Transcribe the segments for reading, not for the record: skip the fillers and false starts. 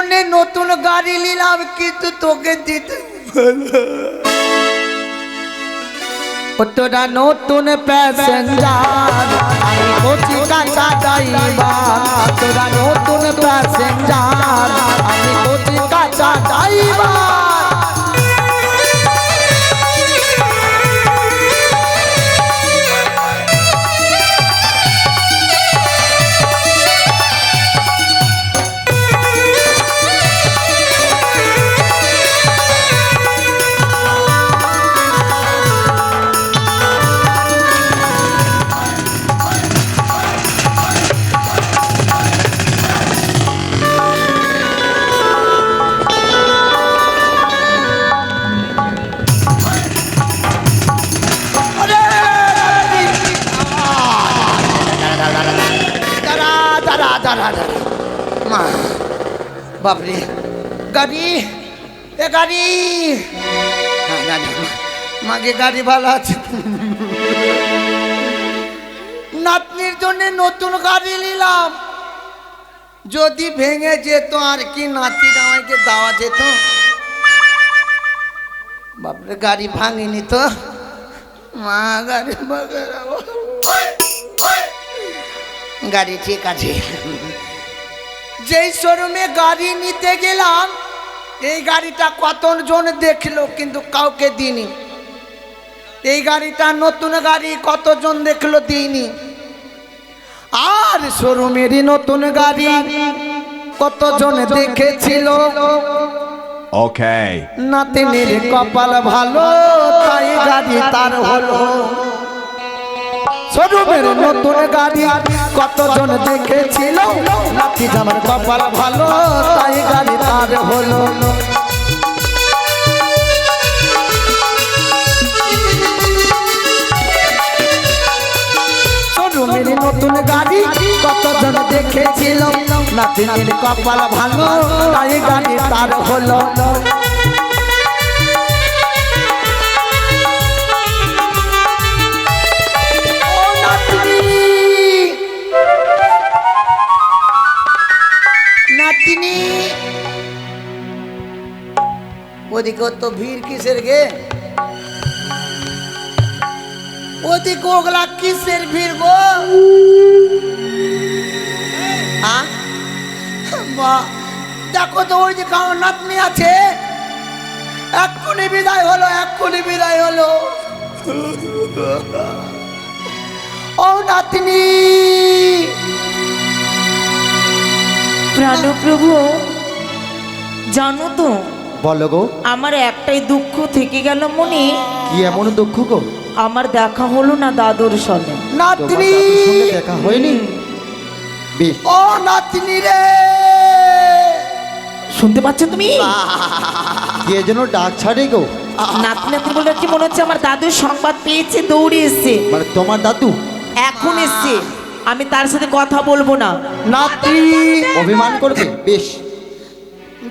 জন্য নতুন গাড়ি নিলাম, কিন্তু তোকে দিতে তোরা নতুন প্যাসেঞ্জার, আমি কচি কাঁচা ড্রাইভার। তোরা নতুন প্যাসেঞ্জার, আমি কচি কাঁচা ড্রাইভার। বাপরে, গাড়ি এ গাড়ি, মাকে গাড়ি ভালো আছে। নাতনির জন্য নতুন গাড়ি নিলাম, যদি ভেঙে যেত আর কি নাতির আমাকে দেওয়া যেত। বাপরে, গাড়ি ভাঙেনি তো মা, গাড়ি ঠিক আছে। যেই শোরুমে গাড়ি নিতে গেলাম, এই গাড়িটা কতজন দেখলো কিন্তু কাউকে দিইনি। এই গাড়িটা নতুন গাড়ি, কতজন দেখলো, দিইনি। আর শোরুমেরই নতুন গাড়ি কতজন দেখেছিল। ওকে, নাতিনের কপাল ভালো, তাই গাড়ি তার হলো। শোরুমের নতুন গাড়ি কতজন দেখেছিল, নাতি আমার কপাল ভালো, তাই গাড়ি তার হলো। শোরুমের নতুন গাড়ি কতজন দেখেছিল, নাতিনের কপাল ভালো, তাই গাড়ি তার হলো। নাতিনি, ওদিকে তো ভিড় কিসের গে? ওদিকে ওগুলা কিসের ভিড় গো? দেখো তো ওই যে আমার নাতনি আছে, এক্ষুনি বিদায় হলো, এক্ষুনি বিদায় হলো। ও নাতনি, প্রাণপ্রভু, জানো তো বলো গো, আমার একটাই দুঃখ থেকে গেল মনে। কি এমন দুঃখ গো? আমার দেখা হলো না দাদুর সঙ্গে। নাতনি, দেখা হয়নি? বেশ। ও নাতনি রে, শুনতে পাচ্ছ তুমি? কে যেন ডাক ছাড়ে গো। নাতি নাতি বলে কি মনে হচ্ছে আমার দাদুর সংবাদ পেয়েছে, দৌড়ে এসছে। মানে তোমার দাদু এখন এসছে, আমি তার সাথে কথা বলবো না। নাতি অভিমান করবে? বেশ,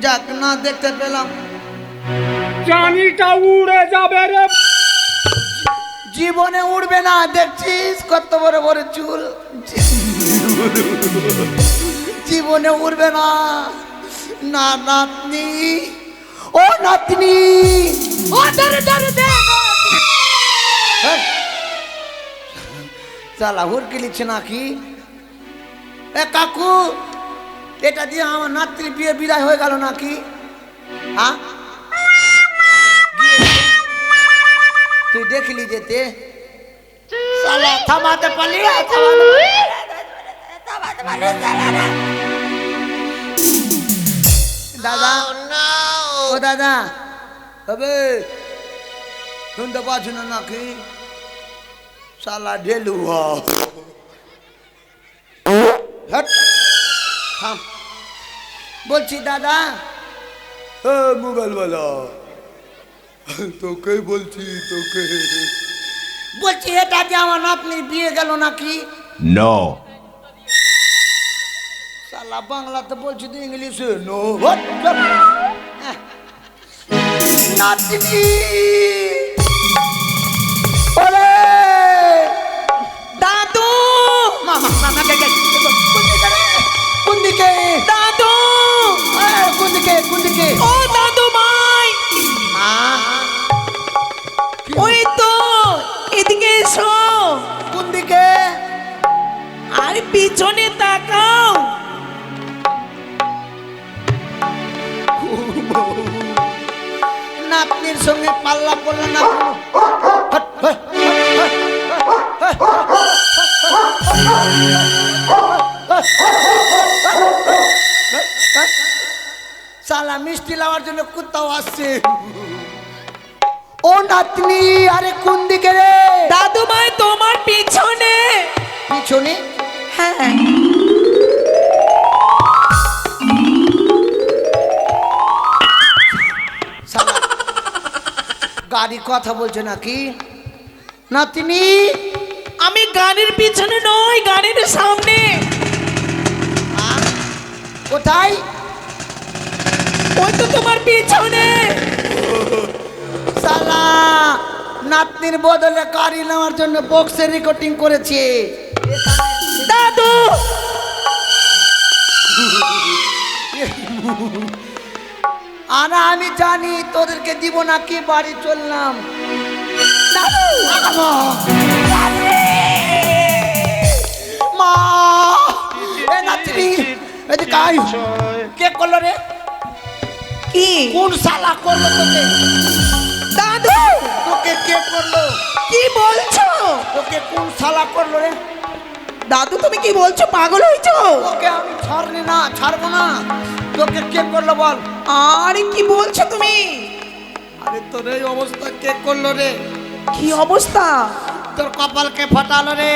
যাক, না দেখতে পেলাম। জানিটা উড়ে যাবে রে। জীবনে উড়বে না, দেখছিস কত বড় বড় চুল, জীবনে উড়বে না। না নাতনি, ও নাতনি, ও ধরে ধরে দে। চালা হুড়কে লিখছে নাকি? এ কাকু, এটা দিয়ে আমার নাতনি বিয়ে বিদায় হয়ে গেল নাকি? তুই দেখলি যেতে থামাতে পারলি? দাদা, ও দাদা, তবে শুনতে পাচ্ছ না নাকি? সালা ঢেলু বলছি দাদা। মোবাইল বলো, তোকে বলছি, তোকে বলছি এটা কি আমার নাতনি বিয়ে গেল নাকি? নো। সালা বাংলাতে বলছি তো ইংলিশে নো। নাতনি, ওরে দাদু, মামা মামা কোন দিকে? দাদু, কোন নাতনির সঙ্গে পাল্লা পড়লো না। শালা মিষ্টি লাওয়ার জন্য কোথাও আসছে। ও নাতনি, আরে কোন দিকে রে? দাদু ভাই তোমার পিছনে। পিছনে? হ্যাঁ। শালা গাড়ি কথা বলছে নাকি? নাতনি, আমি গাড়ির পিছনে নই, গাড়ির সামনে। কোথায়? ওই তো তোমার পিছনে। শালা নাতনির বদলে গাড়ি নেওয়ার জন্য বক্সে রেকর্ডিং করেছে। দাদু আর আমি জানি তোদেরকে দিব না, কি বাড়ি চললাম। দাদু মা, এ নাতনি, এদিকে আয়। কে করলো রে? কি? কোন শালা করলো তোকে? দাদু তোকে কে করলো? কি বলছো? তোকে কোন শালা করলো রে? দাদু তুমি কি বলছো? পাগল হয়েছো? তোকে আমি ছাড়বো না। তোকে কে করলো বল? আরে কি বলছো তুমি? আরে তোর এই অবস্থা কে করলো রে? কি অবস্থা? তোর কপালকে ফাটালো রে।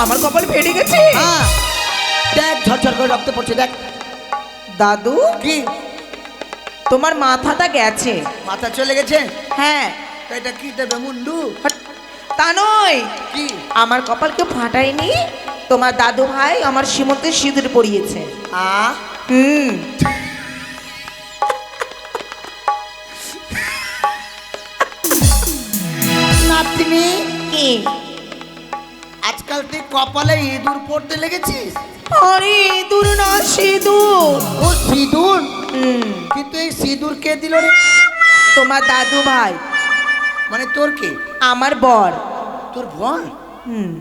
আমার কপাল ফেটে গেছে। হ্যাঁ, দেখ ঝরঝর করে রক্ত পড়ছে, দেখ। দাদু কি তোমার মাথাটা গেছে। মাথা চলে গেছে? হ্যাঁ। তা এটা কি দেবে মুন্ডু? হাট, তা নয়, কি? আমার কপাল কেউ ফাটায়নি। তোমার দাদু ভাই আমার সীমন্তে সিঁদুর পরিয়েছে। হুম। নাতনি, কি? আজকাল তুই কপালে ইঁদুর পড়তে লেগেছিস? আরে ইঁদুর না, সিঁদুর। ও সিঁদুর? হুম। কিন্তু এই সিঁদুর কে দিল রে? তোমার দাদু ভাই, মানে তোর কে? আমার বর। তোর বোন? হুম।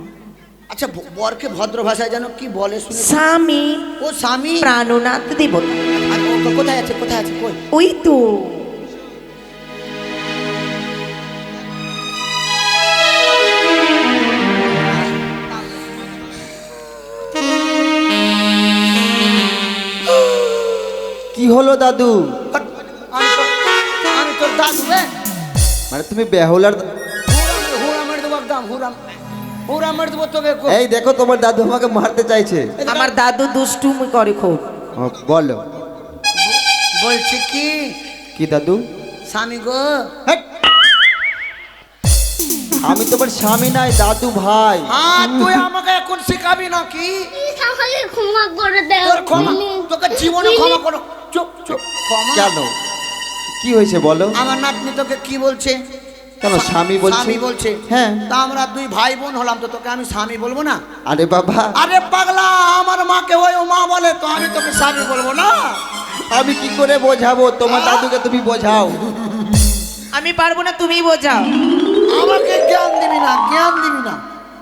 আচ্ছা, বরকে ভদ্র ভাষায় যেন কি বলে শুনে? স্বামী, ও স্বামী। প্রাণনাথ দেবতা। আর ও তো কোথায় আছে? কোথায় আছে? কই? ওই তো। কি হলো দাদু? আমি তোর দাদু রে। মানে তুমি বেহুলার হুড়া মেরে দেবো একদম, হুড়া মেরে দেবো তোকে। এই দেখো তোমার দাদু আমাকে মারতে চাইছে। আমার দাদু দুষ্টুমি করে খুব। ও, বলো বলছি কি কি দাদু? স্বামী গো। হেট! আমি তোমার স্বামী নাই, দাদু ভাই। হ্যাঁ, তুই আমাকে এখন শিখাবি নাকি? তাহলে ক্ষমা করে দাও। তোর ক্ষমা, তোকে জীবনে ক্ষমা করো। চুপ চুপ। ক্ষমা? কেন? কি হয়েছে বলো? আমার নাতনি তোকে কি বলছে? কেন স্বামী বলছে? স্বামী বলছে? হ্যাঁ। তা আমরা দুই ভাই বোন হলাম, তো তোকে আমি স্বামী বলবো না? আরে বাবা, আরে পাগলা, আমার মাকে ওই ও মা বলে, তো আমি তোকে স্বামী বলবো না? আমি কি করে বোঝাবো? তোমার দাদুকে তুমি বোঝাও। আমি পারবো না, তুমি বোঝাও। আমাকে জ্ঞান দিবি না, জ্ঞান দিবি না।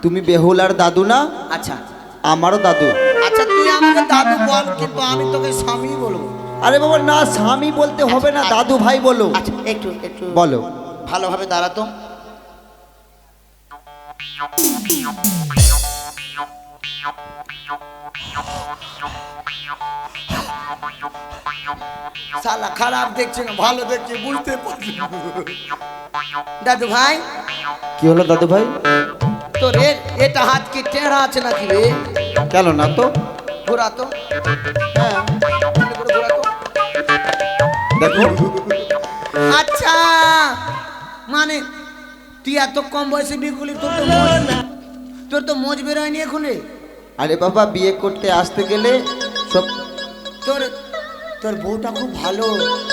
তুমি বেহুলার দাদু না? আচ্ছা আমারও দাদু। আচ্ছা, তুই আমাকে দাদু বল, কিন্তু আমি তোকে স্বামী বলবো। আরে বাবা না, স্বামী বলতে হবে না, দাদু ভাই বলো। আচ্ছা, একটু একটু বলো। ভালোভাবে দাঁড়াতো। শালা খারাপ দেখছি না, ভালো দেখছি, বুঝতে পারছি। দাদু ভাই, কি হলো দাদু ভাই? তোর এটা হাত কি টেढ़ा আছে নাকি রে? কেন না তো? ঘোরা তো। হ্যাঁ, ঘোরা তো। দেখো। আচ্ছা, মানে তুই এত কম বয়সে বিয়ে করলি, তোর তো মোজ বেরোয়নি এখন রে। আরে বাবা, বিয়ে করতে আসতে গেলে সব। তোর তোর বউটা খুব ভালো।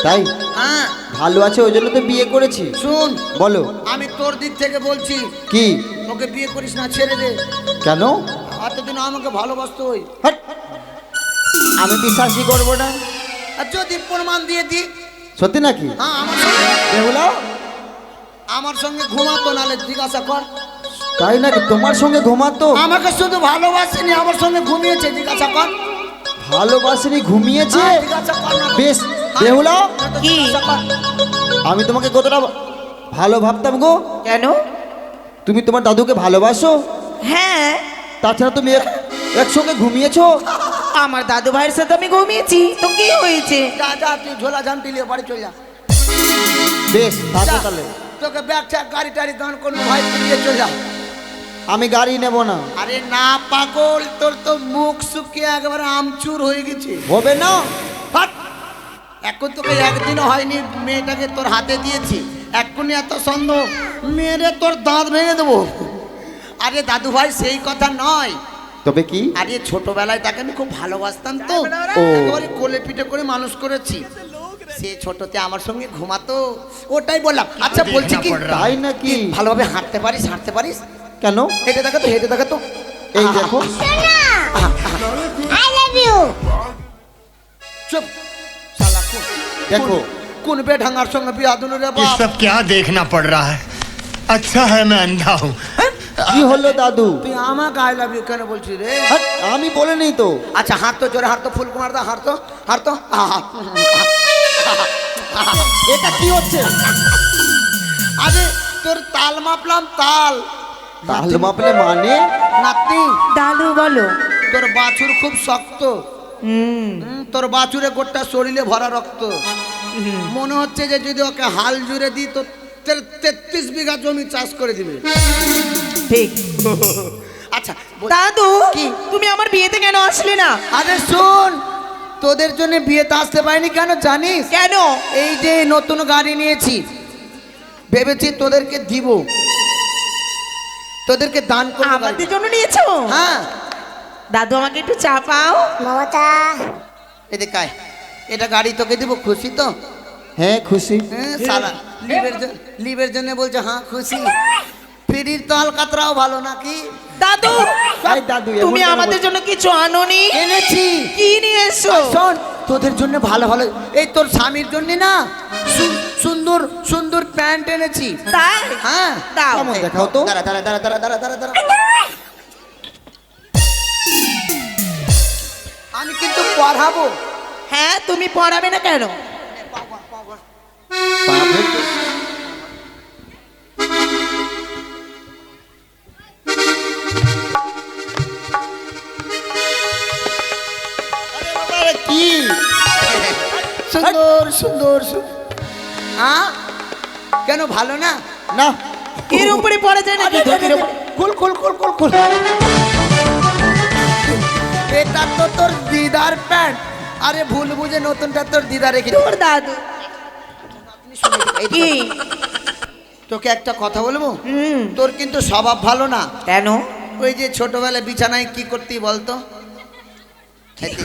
তাই? হ্যাঁ, ভালো আছে, ওই জন্য তো বিয়ে করেছি। শুন, বলো। আমি তোর দিক থেকে বলছি, কি? ওকে বিয়ে করিস না, ছেড়ে দে। কেন? এতদিন আমাকে ভালোবাসতো। হাট! আমি বিশ্বাসই করবো না। আর যদি প্রমাণ দিয়ে দি। সত্যি নাকি? হ্যাঁ, আমার সঙ্গে বেহুলা? আমার সঙ্গে ঘুমাতো, নালে জিজ্ঞাসা কর। তাই নাকি? তোমার সঙ্গে ঘুমাতো? আমাকে শুধু ভালোবাসেনি, আমার সঙ্গে ঘুমিয়েছে, জিজ্ঞাসা কর। ভালোবাসেনি, ঘুমিয়েছে? হ্যাঁ, জিজ্ঞাসা কর না। বেশ, বেহুলা কি আমি তোমাকে কতটা ভালো ভাবতাম গো। কেন? তুমি তোমার দাদুকে ভালোবাসো, হ্যাঁ, তাছাড়া তুমি একসঙ্গে ঘুমিয়েছো। আমার দাদু ভাইয়ের সাথে আমি ঘুমিয়েছি, তো কি হয়েছে? যা যা তুই ঝোলা ঝান্টি নিয়ে বাড়ি চলে যা। বেশ থাকো যা। তাহলে, তোকে ব্যাগ ট্যাগ গাড়ি টাড়ি দান করবো ভাই, তুই নিয়ে চলে যা। আমি গাড়ি নেব না। আরে না পাগল, তোর তো মুখ শুকিয়ে একেবারে আমচুর হয়ে গেছে। হবে না। হাট! এখন তোকে একদিনও হয়নি মেয়েটাকে তোর হাতে দিয়েছি, এক্ষুনি এত সন্দেহ, মেরে তোর দাঁত ভেঙে দেবো। আরে দাদু ভাই সেই কথা নয়, তবে কি? আরে ছোটবেলায় তাকে আমি খুব ভালোবাসতাম তো, ও। একেবারে কোলে পিঠে করে মানুষ করেছি। সে ছোটতে আমার সঙ্গে ঘুমাতো, ওটাই বললাম। আচ্ছা বলছি কি, তাই নাকি? তুই ভালোভাবে হাঁটতে পারিস? হাঁটতে পারিস? কেন? হেঁটে দেখা তো, হেঁটে দেখা তো। এই দেখো, আই লাভ ইউ। চুপ শালা, দেখো। কোন বেঢাঙ্গার সঙ্গে বিয়া দিল রে ये বাপ। सब क्या देखना पड़ रहा है? अच्छा है मैं अंधा हूँ। কি হলো দাদু? তুই আমাকে আই লাভ ইউ কেন বলছিস রে? হাট, আমি বলে নেই তো। আচ্ছা হাঁট তো, জোরে হাঁট তো, ফুল কুমার দা হাঁট তো, হাঁট তো। এটা কি হচ্ছে? আরে তোর তাল মাপলাম, তাল। তাল মাপলে মানে? নাতি, দাদু বলো। তোর বাছুর খুব শক্ত। তোর বাছুরে গোটা শরীরে ভরা রক্ত। মনে হচ্ছে যে যদি ওকে হাল জুড়ে দিই তো 33 বিঘা জমি চাষ করে দিবে। ঠিক। আচ্ছা দাদু, কি? তুমি আমার বিয়েতে কেন আসলে না? আরে শোন, তোদের জন্য বিয়েতে আসতে পারিনি কেন জানিস? কেন? এই যে নতুন গাড়ি নিয়েছি, ভেবেছি তোদেরকে দিব, তোদেরকে দান করবো গাড়ি। আমাদের জন্য নিয়েছো? হ্যাঁ, দাদু আমাকে একটু চা পাও। মমতা। এদিকে আয়, এটা গাড়ি তোকে দিব, খুশি তো? হ্যাঁ খুশি। হ্যাঁ, সালা লিভের জন্য বলছে হ্যাঁ খুশি। ফিরির তল কাতরাও ভালো নাকি? দাদু, এই দাদু, এমন তুমি কেন আমাদের জন্য কিছু আনোনি? এনেছি। কি নিয়ে এসছো? আর শোন, তোদের জন্য ভালো ভালো, এই তোর স্বামীর জন্য না সুন্দর সুন্দর প্যান্ট এনেছি। তাই? হ্যাঁ, দাও। কেমন দেখাও তো। দাঁড়া দাঁড়া দাঁড়া দাঁড়া দাঁড়া দাঁড়া দাঁড়া। আমি কিন্তু পড়াবো। হ্যাঁ, তুমি পড়াবে না কেন? পাবে তো। আরে বাবা, এ কি? সুন্দর সুন্দর হ্যাঁ, কেন ভালো না? না, এর উপরে পড়া যায় নাকি? ধুতির উপরে? খুল খুল খুল খুল খুল। এটা তো তোর দিদার প্যান্ট। আরে ভুল বুঝে নতুনটা তোর দিদা রেখে দিল। তোর দাদু। কি? তোকে একটা কথা বলবো, হুম। তোর কিন্তু স্বভাব ভালো না। কেন? ওই যে ছোটবেলায় বিছানায় কি করতি বলতো?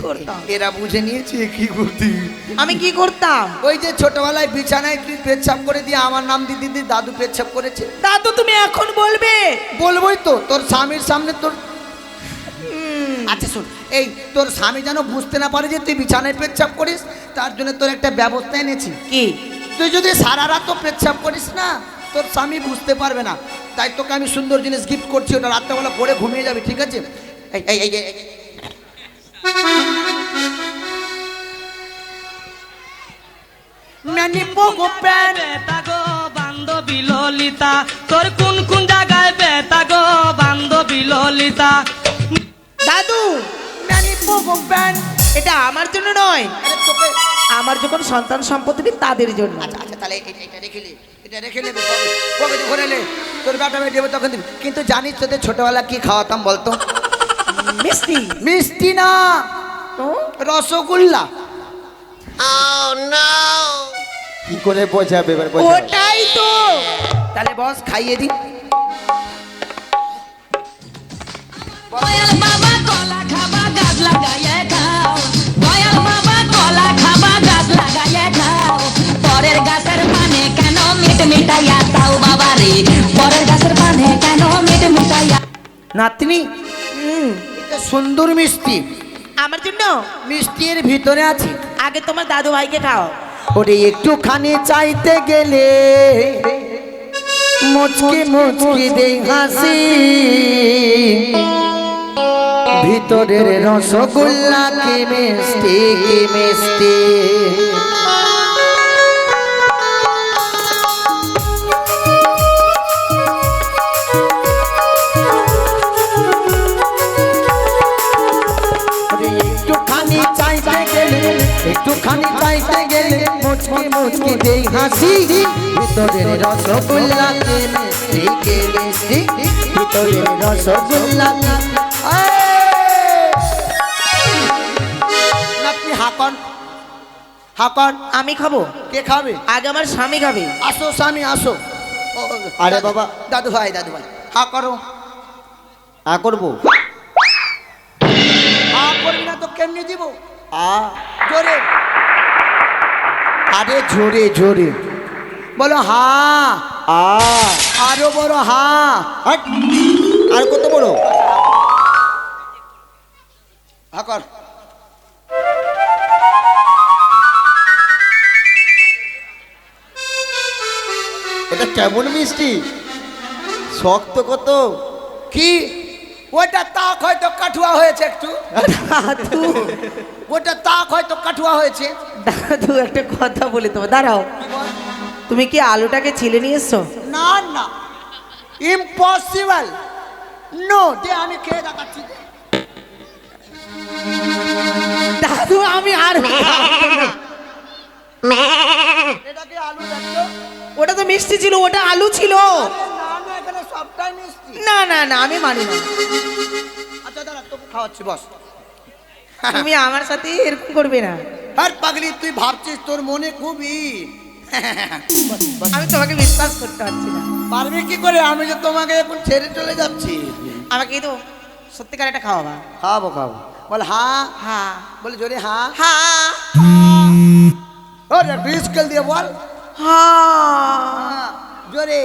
করতাম? এরা বুঝে নিয়েছে কি করতি। আমি কি করতাম? ওই যে ছোটবেলায় বিছানায় তুই পেচ্ছাপ করে দিয়ে আমার নাম দিদি দিদি দাদু পেচ্ছাপ করেছে। দাদু, তুমি এখন বলবে? বলবোই তো, তোর স্বামীর সামনে তোর। আচ্ছা শোন, এই তোর স্বামী যেন বুঝতে না পারে যে তুই বিছানায় পেচ্ছাপ করিস, তার জন্য তোর একটা ব্যবস্থা এনেছি। কি? তুই যদি সারা রাত তো পেচ্ছাপ করিস না, তোর স্বামী বুঝতে পারবে না। তাই তোকে আমি সুন্দর জিনিস গিফট করছি, ওটা রাত্রেবেলা পরে ঘুমিয়ে যাবে, ঠিক আছে? এই এই এই এই ম্যানি পোগো প্যান। বেতা গো বান্ধবী ললিতা, তোর কোন কোন জায়গায় বেতা গো বান্ধবী ললিতা। দাদু, ম্যানি পোগো প্যান। এটা আমার জন্য নয়, আরে তোকে, আমার যখন সন্তান সম্পত্তি নেই তাদের জন্য। আচ্ছা আচ্ছা, তাহলে এটা রেখে নে, এটা রেখে নেবে, কবে ঘরে নে, তোর ব্যাটা মেয়ে দেবে তখন দিবি। কিন্তু জানিস তোদের ছোটবেলা কি খাওয়াতাম বলতো? মিষ্টি? মিষ্টি না, তো রসগোল্লা। কি করে বোঝাবে এবার? বোঝাবে। ওটাই তো। তাহলে বস খাইয়ে দিই। দয়াল বাবা কলা খাবা গাছ লাগাইয়া খাও, দয়াল বাবা কলা খাবা গাছ লাগাইয়া খাও, পরের গাছের পানে কেন মিট মিটাইয়া তাও বাবা রে, পরের গাছের পানে কেন মিট মিটাইয়া। নাতনি, এটা সুন্দর মিষ্টি, আমার জন্য? মিষ্টির ভিতরে আছে। আগে তোমার দাদু ভাইকে খাও। ওরে একটুখানি চাইতে গেলে মুচকি মুচকি দেই হাসি, ভিতরের রসগোল্লা কি মিষ্টি কি মিষ্টি। চাইতে গেলে মুচকি মুচকি দেই হাসি ভিতরের রসগোল্লা কে মিষ্টি কে মিষ্টি ভিতরের রসগোল্লা নাতনি হাকন হাকন আমি খাবো? কে খাবে? আগে আমার স্বামী খাবে। আসো স্বামী আসো। ও, আরে দাদু- বাবা। দাদু ভাই হা করো। আ করবো হা করবি না তো কেমনি দিব? আ জোরে, আরে জোরে জোরে বলো হা, আ আরো বড় হা। হাট। আর কত বড়? হা কর। এটা কেমন মিষ্টি, শক্ত কত। কি ওটা তাক হয়তো কাঠুয়া হয়েছে একটু, দাদু, ওটা তাক হয়তো কাঠুয়া হয়েছে। দাদু একটা কথা বলি তোমার, দাঁড়াও। তুমি কি আলুটাকে ছিলে নিয়ে এসছো? না না, ইম্পসিবল, নো। দে আমি খেয়ে দেখাচ্ছি। দাদু আমি আর এটা কি আলু দেখছো? ওটা তো মিষ্টি ছিল, ওটা আলু ছিল। না না, এখানে সবটাই মিষ্টি। না না না, আমি মানি না। আচ্ছা দাঁড়া, তোকে খাওয়াচ্ছি, বস। তুমি আমার সাথে এরকম করবে না। আর পাগলি, তুই ভাবছিস তোর মনে খুবই আমি তোমাকে বিশ্বাস করতে পারছি না। পারবি কি করে? আমি যে তোমাকে এখন ছেড়ে চলে যাচ্ছি। আমাকে তো সত্যিকার এটা খাওয়াবা। খাবো খাবো, বল হা। হ্যাঁ বলে জোরে হা। হ্যাঁ ওরে একটু স্কেল দিয়ে বল। হ্যাঁ। জোরে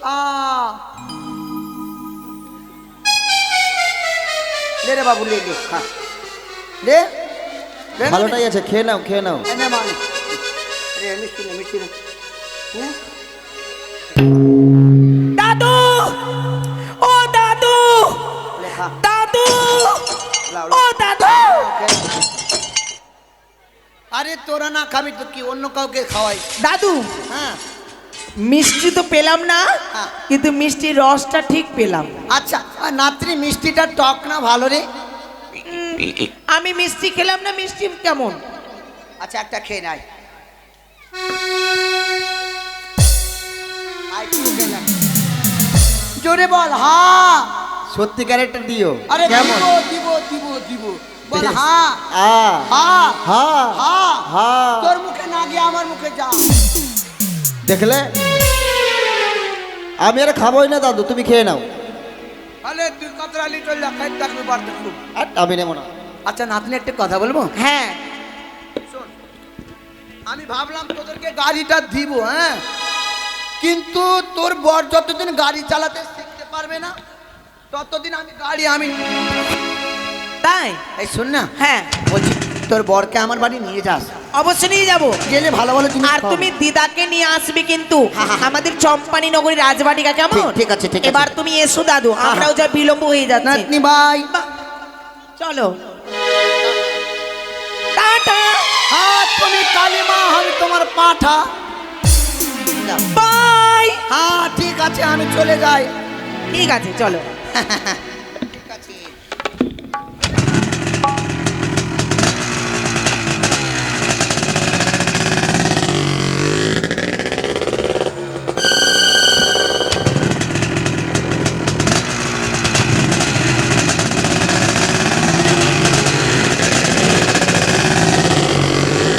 আ। লে রে বাবু, লে লে, খা লে। ভালোটাই আছে, খেয়ে নাও খেয়ে নাও। এনে মানে রে, মিষ্টি না মিষ্টি না। হুম? দাদু, ও দাদু, লে খা। দাদু, লাও, ও লাও। দাদু। আরে তোরা না খাবি তো কি অন্য কাউকে খাওয়াই? দাদু, হ্যাঁ মিষ্টি তো পেলাম না, হ্যাঁ। কিন্তু মিষ্টির রসটা ঠিক পেলাম। আচ্ছা, আর নাত্রি মিষ্টিটা টক না ভালো রে? আমি মিষ্টি খেলাম না, মিষ্টি কেমন? আচ্ছা একটা খেয়ে নাই। জোরে বল হা। সত্যিকার একটা দিও। আরে কেমন? দিব দিব দিব দিব, বল হা। আ হা হা হা। হা। তোর মুখে না গিয়ে আমার মুখে যা। দেখলে, আমি আর খাবোই না দাদু, তুমি খেয়ে নাও। আরে তুই কতরা লিটল খাই থাকবি বাড়তে খুব। আর আমি নেবো না। আচ্ছা নাতনি একটা কথা বলবো? হ্যাঁ। শোন, আমি ভাবলাম তোদেরকে গাড়িটা দিব, হ্যাঁ, কিন্তু তোর বর যতদিন গাড়ি চালাতে শিখতে পারবে না ততদিন আমি গাড়ি আমি। তাই? এই শোন না, হ্যাঁ, বলছি তোর বরকে আমার বাড়ি নিয়ে যাস। অবশ্যই নিয়ে যাবো। গেলে ভালো ভালো জিনিস আর খাওয়াবো। তুমি দিদাকে নিয়ে আসবে কিন্তু হ্যাঁ, হ্যাঁ। আমাদের চম্পানি নগরী রাজবাটিকা, কেমন? ঠিক আছে, ঠিক আছে। এবার তুমি এসো দাদু, আমরাও যা বিলম্ব হয়ে যাচ্ছে। নাতনি বাই। চলো, টাটা, হ্যাঁ তুমি কালিমা, আমি তোমার পাঠা। বাই। হ্যাঁ ঠিক আছে, আমি চলে যাই। ঠিক আছে, চলো।